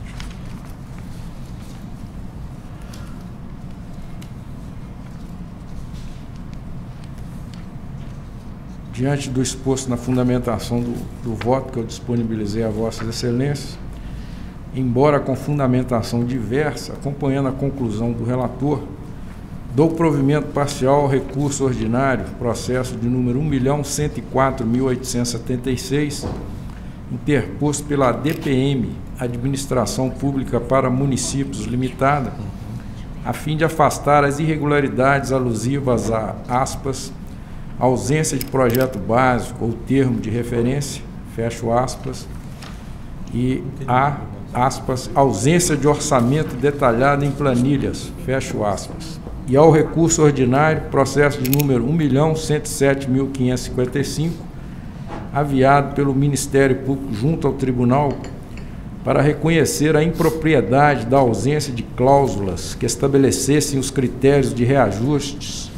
Diante do exposto na fundamentação do voto que eu disponibilizei a vossas excelências, embora com fundamentação diversa, acompanhando a conclusão do relator, dou provimento parcial ao recurso ordinário, processo de número 1.104.876, interposto pela ADPM, Administração Pública para Municípios Limitada, a fim de afastar as irregularidades alusivas a, aspas, ausência de projeto básico ou termo de referência, fecho aspas, e a, aspas, ausência de orçamento detalhado em planilhas, fecho aspas. E ao recurso ordinário, processo de número 1.107.555, aviado pelo Ministério Público junto ao Tribunal para reconhecer a impropriedade da ausência de cláusulas que estabelecessem os critérios de reajustes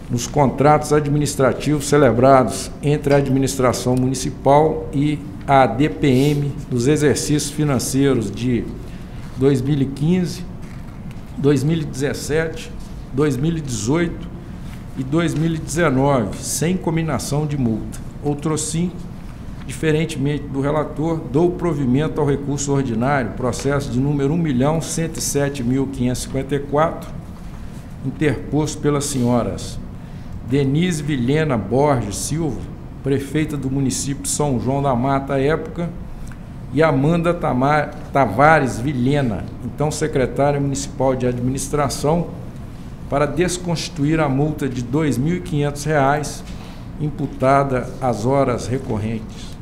nos contratos administrativos celebrados entre a administração municipal e a DPM dos exercícios financeiros de 2015, 2017, 2018 e 2019, sem cominação de multa. Outrosim, diferentemente do relator, dou provimento ao recurso ordinário, processo de número 1.107.554, interposto pelas senhoras Denise Vilhena Borges Silva, prefeita do município de São João da Mata à época, e Amanda Tavares Vilhena, então secretária municipal de administração, para desconstituir a multa de R$ 2.500 imputada às horas recorrentes.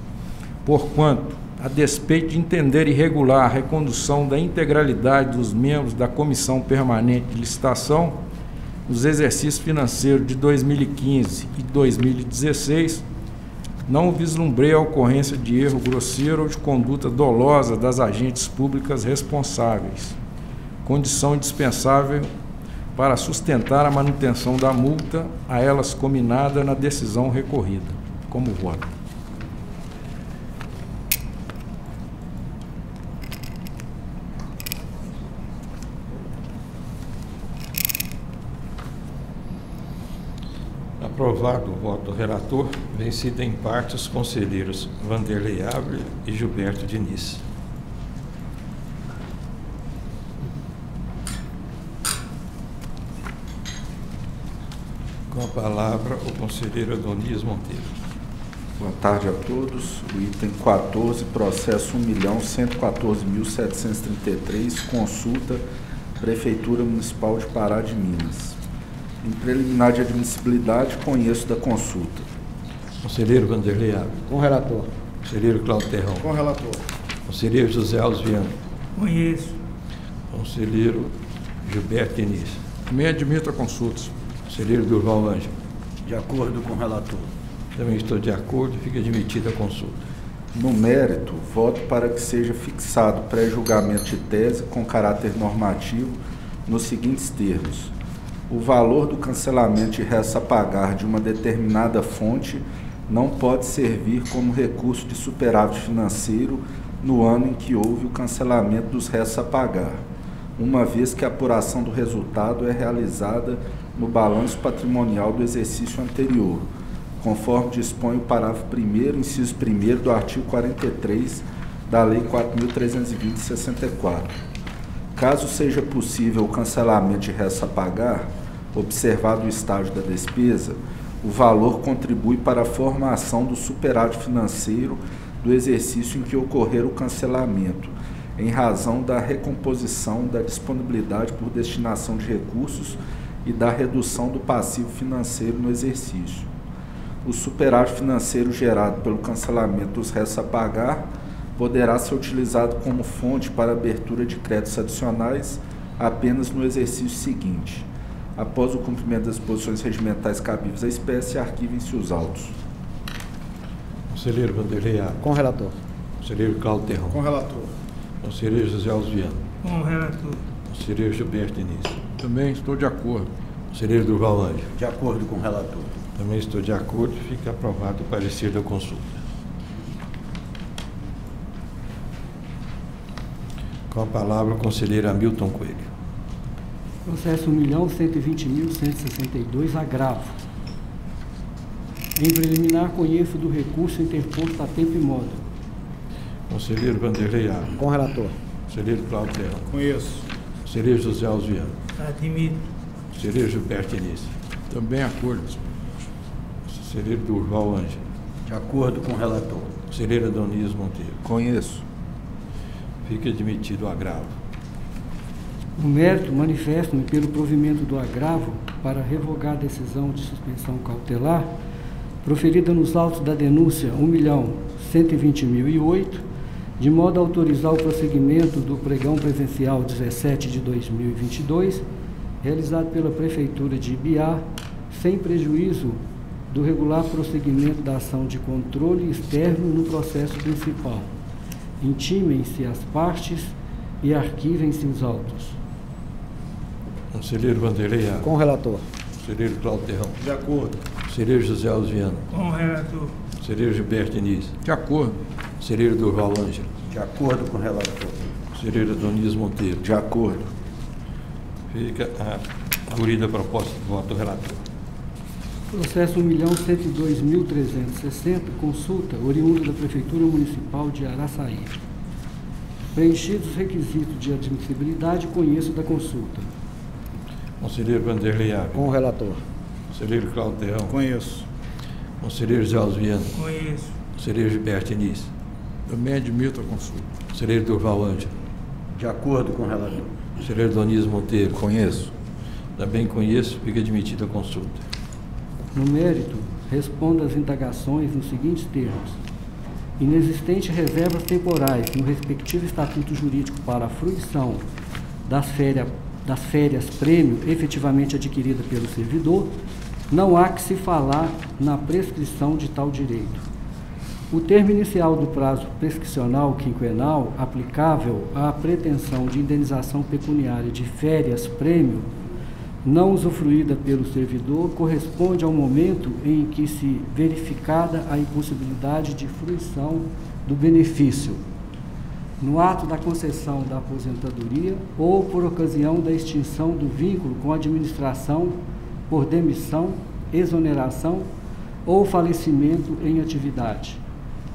Porquanto, a despeito de entender irregular a recondução da integralidade dos membros da Comissão Permanente de Licitação nos exercícios financeiros de 2015 e 2016, não vislumbrei a ocorrência de erro grosseiro ou de conduta dolosa das agentes públicas responsáveis, condição indispensável para sustentar a manutenção da multa a elas cominada na decisão recorrida. Como voto? Aprovado o voto do relator, vencido em parte os conselheiros Vanderlei Ávila e Gilberto Diniz. Com a palavra, o conselheiro Adonias Monteiro. Boa tarde a todos. O item 14, processo 1.114.733, consulta Prefeitura Municipal de Pará de Minas. Em preliminar de admissibilidade, conheço da consulta. Conselheiro Vanderlei Ávila. Com o relator. Conselheiro Cláudio Terrão. Com o relator. Conselheiro José Alves Viana. Conheço. Conselheiro Gilberto Diniz. Também admito a consulta. Conselheiro Durval Ângelo. De acordo com o relator. Também estou de acordo e fica admitida a consulta. No mérito, voto para que seja fixado pré-julgamento de tese com caráter normativo nos seguintes termos: o valor do cancelamento de restos a pagar de uma determinada fonte não pode servir como recurso de superávit financeiro no ano em que houve o cancelamento dos restos a pagar, uma vez que a apuração do resultado é realizada no balanço patrimonial do exercício anterior, conforme dispõe o parágrafo 1º, inciso 1º do artigo 43 da Lei 4.320/64. Caso seja possível o cancelamento de restos a pagar, observado o estágio da despesa, o valor contribui para a formação do superávit financeiro do exercício em que ocorrer o cancelamento, em razão da recomposição da disponibilidade por destinação de recursos e da redução do passivo financeiro no exercício. O superávit financeiro gerado pelo cancelamento dos restos a pagar poderá ser utilizado como fonte para abertura de créditos adicionais apenas no exercício seguinte. Após o cumprimento das disposições regimentais cabíveis à espécie, arquivem-se os autos. Conselheiro Vanderlei Ávila. Com o relator. Conselheiro Cláudio Terrão. Com o relator. Conselheiro José Alves Viana. Com o relator. Conselheiro Gilberto Diniz. Também estou de acordo. Conselheiro Durval Ângelo. De acordo com o relator. Também estou de acordo e fica aprovado o parecer da consulta. Com a palavra, o conselheiro Hamilton Coelho. Processo 1.120.162, agravo. Em preliminar, conheço do recurso interposto a tempo e modo. Conselheiro Vanderlei Ávila. Com o relator. Conselheiro Cláudio Terrão. Conheço. Conselheiro José Alves Viana. Admito. Conselheiro Gilberto Diniz. Também acordo. Conselheiro Durval Ângelo. De acordo com o relator. Conselheiro Adonias Monteiro. Conheço. Fica admitido o agravo. No mérito, manifesto-me pelo provimento do agravo para revogar a decisão de suspensão cautelar proferida nos autos da denúncia 1.120.008, de modo a autorizar o prosseguimento do pregão presencial 17 de 2022, realizado pela Prefeitura de Ibiá, sem prejuízo do regular prosseguimento da ação de controle externo no processo principal, intimem-se as partes e arquivem-se os autos. Conselheiro Vanderlei Arco. Com o relator. Conselheiro Cláudio Terrão. De acordo. Conselheiro José Alves Viana. Com o relator. Conselheiro Gilberto Diniz. De acordo. Conselheiro Durval Ângelo. De acordo com o relator. Conselheiro Adonis Monteiro. De acordo. Fica abolida a proposta de voto do relator. Processo 1.102.360, consulta, oriunda da Prefeitura Municipal de Araçaí. Preenchidos os requisitos de admissibilidade, conheço da consulta. Conselheiro Vanderlei Arco. Com o relator. Conselheiro Cláudio Terrão. Conheço. Conselheiro José Alves Viana. Conheço. Conselheiro Gilberto Diniz. Também admito a consulta. Conselheiro Durval Ângelo. De acordo com o relator. Conselheiro Adonis Monteiro. Conheço. Também conheço, fica admitida a consulta. No mérito, responda às indagações nos seguintes termos. Inexistente reservas temporais no respectivo estatuto jurídico para a fruição das férias prêmio efetivamente adquirida pelo servidor, não há que se falar na prescrição de tal direito. O termo inicial do prazo prescricional quinquenal aplicável à pretensão de indenização pecuniária de férias prêmio não usufruída pelo servidor corresponde ao momento em que se verificada a impossibilidade de fruição do benefício, no ato da concessão da aposentadoria ou por ocasião da extinção do vínculo com a administração por demissão, exoneração ou falecimento em atividade.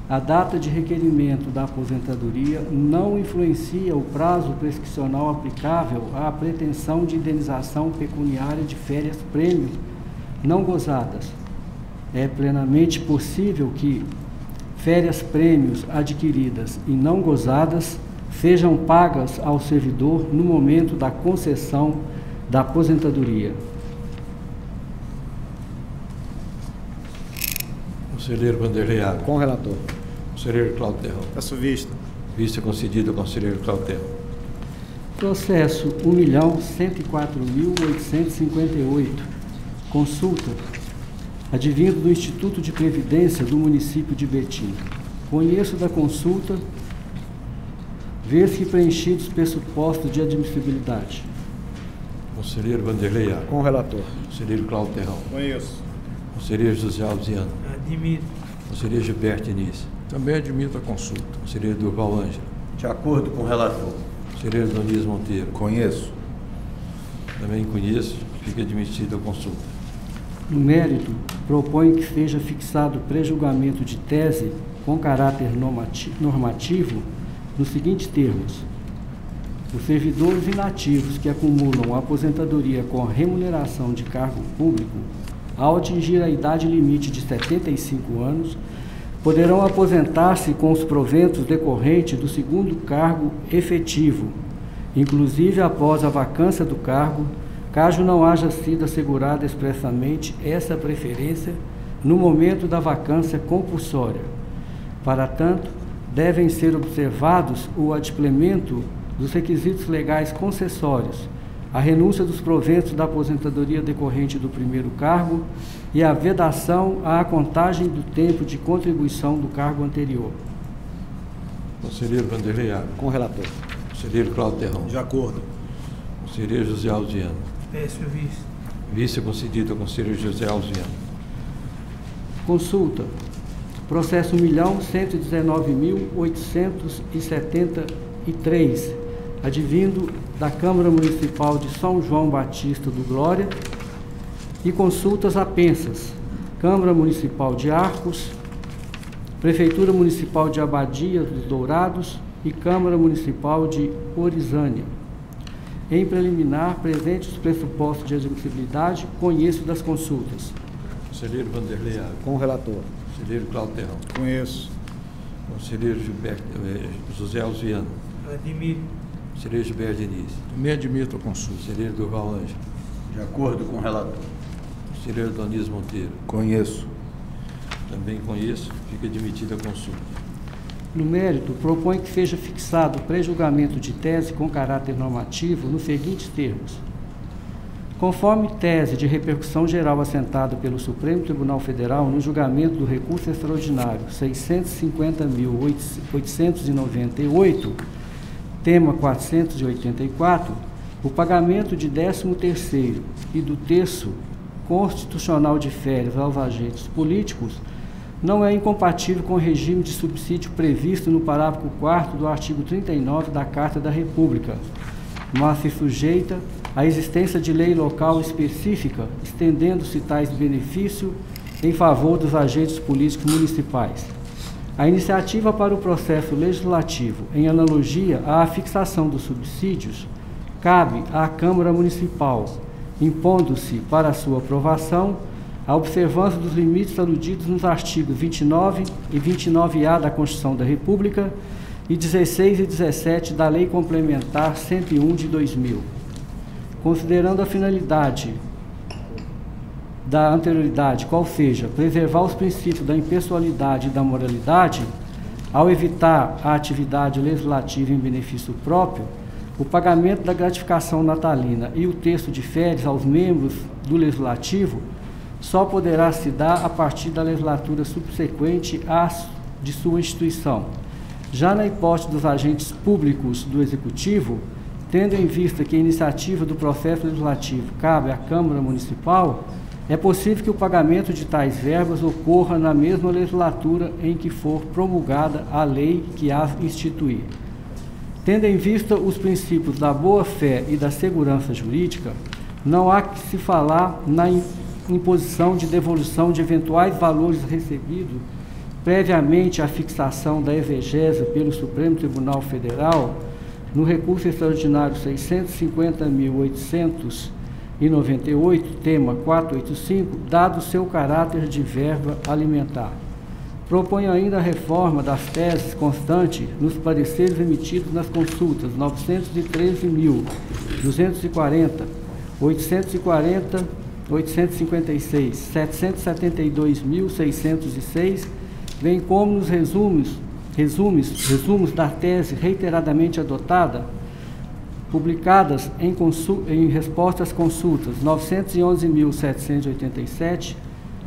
A data de requerimento da aposentadoria não influencia o prazo prescricional aplicável à pretensão de indenização pecuniária de férias prêmio não gozadas. É plenamente possível que férias prêmios adquiridas e não gozadas sejam pagas ao servidor no momento da concessão da aposentadoria. Conselheiro Vanderlei Arco. Com o relator. Conselheiro Cláudio Terrão. Peço vista. Vista concedida ao conselheiro Cláudio Terrão. Processo 1.104.858. Consulta. Advindo do Instituto de Previdência do município de Betim. Conheço da consulta, vez-se preenchidos pressupostos de admissibilidade. Conselheiro Vanderlei Arco. Com o relator. Conselheiro Cláudio Terrão. Conheço. Conselheiro José Alves Viana. Admito. Conselheiro Gilberto Diniz. Também admito a consulta. Conselheiro Durval Ângelo. De acordo com o relator. Conselheiro Adonis Monteiro. Conheço. Também conheço, fica admitida a consulta. No mérito, propõe que seja fixado pré-julgamento de tese com caráter normativo nos seguintes termos. Os servidores inativos que acumulam aposentadoria com a remuneração de cargo público, ao atingir a idade limite de 75 anos, poderão aposentar-se com os proventos decorrentes do segundo cargo efetivo, inclusive após a vacância do cargo, caso não haja sido assegurada expressamente essa preferência no momento da vacância compulsória. Para tanto, devem ser observados o adimplemento dos requisitos legais concessórios, a renúncia dos proventos da aposentadoria decorrente do primeiro cargo e a vedação à contagem do tempo de contribuição do cargo anterior. Conselheiro Vanderlei Arco. Com o relator. Conselheiro Cláudio Terrão. De acordo. Conselheiro José Alves Viana. Peço vista. Vista concedida ao conselheiro José Alves Viana. Consulta. Processo 1.119.873, advindo da Câmara Municipal de São João Batista do Glória, e consultas apensas. Câmara Municipal de Arcos, Prefeitura Municipal de Abadia dos Dourados e Câmara Municipal de Orizânia. Em preliminar, presentes os pressupostos de admissibilidade, conheço das consultas. Conselheiro Vanderlei Arco. Com o relator. Conselheiro Cláudio Terrão. Conheço. Conselheiro José Alves Viana. Admito. Conselheiro Gilberto Diniz. Também admito a consulta. Conselheiro Durval Ângelo. De acordo com o relator. Conselheiro Adonis Monteiro. Conheço. Também conheço, fica admitida a consulta. No mérito, propõe que seja fixado o pré-julgamento de tese com caráter normativo nos seguintes termos. Conforme tese de repercussão geral assentada pelo Supremo Tribunal Federal no julgamento do recurso extraordinário 650.898, tema 484, o pagamento de 13º e do terço constitucional de férias aos agentes políticos não é incompatível com o regime de subsídio previsto no parágrafo 4º do artigo 39 da Carta da República, mas se sujeita à existência de lei local específica, estendendo-se tais benefícios em favor dos agentes políticos municipais. A iniciativa para o processo legislativo, em analogia à fixação dos subsídios, cabe à Câmara Municipal, impondo-se para sua aprovação a observância dos limites aludidos nos artigos 29 e 29A da Constituição da República e 16 e 17 da Lei Complementar 101 de 2000. Considerando a finalidade da anterioridade, qual seja, preservar os princípios da impessoalidade e da moralidade, ao evitar a atividade legislativa em benefício próprio, o pagamento da gratificação natalina e o terço de férias aos membros do Legislativo só poderá se dar a partir da legislatura subsequente à de sua instituição. Já na hipótese dos agentes públicos do Executivo, tendo em vista que a iniciativa do processo legislativo cabe à Câmara Municipal, é possível que o pagamento de tais verbas ocorra na mesma legislatura em que for promulgada a lei que as instituir. Tendo em vista os princípios da boa-fé e da segurança jurídica, não há que se falar na imposição de devolução de eventuais valores recebidos previamente à fixação da exegese pelo Supremo Tribunal Federal no recurso extraordinário 650.898, tema 485, dado seu caráter de verba alimentar. Propõe ainda a reforma das teses constantes nos pareceres emitidos nas consultas 913.240, 840, 856, 772.606, bem como nos resumos da tese reiteradamente adotada, publicadas em resposta às consultas 911.787,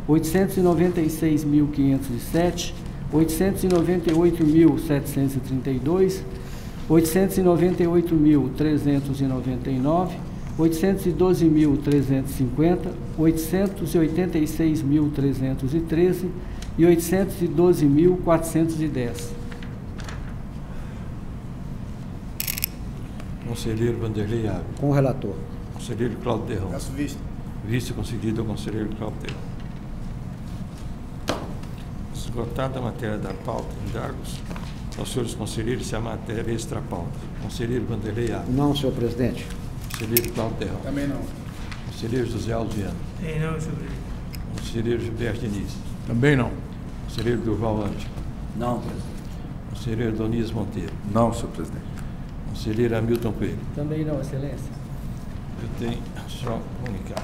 896.507, 898.732, 898.399, 812.350, 886.313 e 812.410. Conselheiro Vanderlei Ávila. Com o relator. Conselheiro Cláudio Terrão. Peço vista. Vista concedida ao conselheiro Cláudio Terrão. Esgotada a matéria da pauta, indagos aos senhores conselheiros se a matéria é extra-pauta. Conselheiro Vanderlei Ávila. Não, senhor presidente. Conselheiro Cláudio Terrão. Também não. Conselheiro José Alves Viana. Tem não, senhor presidente. Conselheiro Gilberto Diniz. Também não. Conselheiro Durval Ângelo. Não, presidente. Conselheiro Doniz Monteiro. Não, senhor presidente. Conselheiro Hamilton Coelho. Também não, excelência. Eu tenho só comunicar.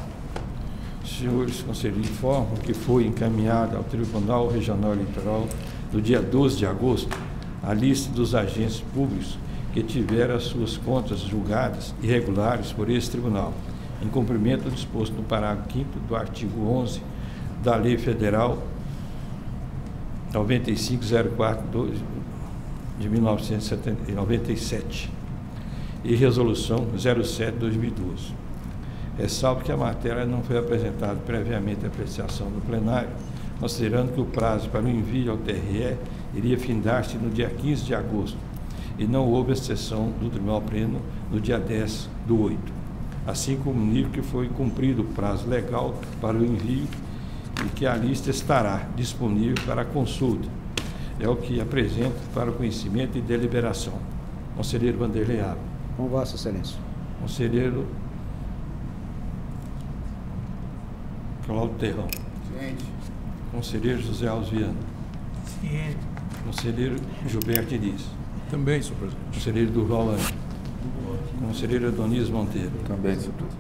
Senhores conselheiros, informam que foi encaminhada ao Tribunal Regional Eleitoral, no dia 12 de agosto, a lista dos agentes públicos que tiveram as suas contas julgadas irregulares por esse tribunal, em cumprimento do disposto no parágrafo 5º do artigo 11 da Lei Federal 9504 de 1997 e Resolução 07/2012. Ressalvo que a matéria não foi apresentada previamente à apreciação do plenário, considerando que o prazo para o envio ao TRE iria findar-se no dia 15 de agosto e não houve a sessão do Tribunal Pleno no dia 10/8. Assim comunico que foi cumprido o prazo legal para o envio e que a lista estará disponível para consulta. É o que apresento para o conhecimento e deliberação. Conselheiro Vanderlei Ávila. Com Vossa Excelência. Conselheiro Cláudio Terrão. Ciente. Conselheiro José Alves Viana. Ciente. Conselheiro Gilberto Diniz. Também, senhor presidente. Conselheiro Durval Ângelo. Conselheiro Adonias Monteiro. Também, senhor presidente.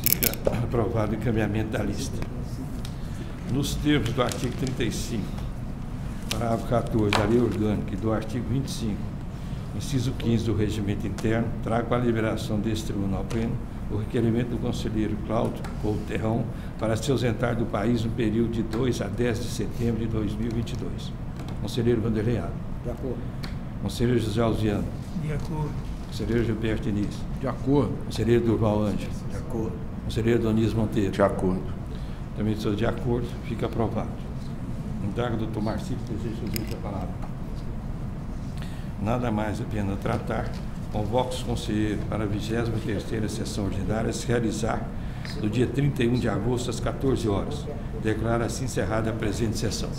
Fica aprovado o encaminhamento da lista. Nos termos do artigo 35, parágrafo 14 da Lei Orgânica e do artigo 25, inciso 15 do Regimento Interno, trago a liberação desse Tribunal Pleno o requerimento do conselheiro Cláudio Couterrão para se ausentar do país no período de 2 a 10 de setembro de 2022. Conselheiro Vanderlei Alves. De acordo. Conselheiro José Alziano. De acordo. Conselheiro Gilberto Diniz. De acordo. Conselheiro Durval Ângelo. De acordo. Conselheiro Doniz Monteiro. De acordo. Também estou de acordo, fica aprovado. Indaga o doutor Marcílio, deseja fazer a palavra. Nada mais a pena tratar. Convoco os conselheiros para a 23ª sessão ordinária a se realizar no dia 31 de agosto, às 14 horas. Declaro assim encerrada a presente sessão.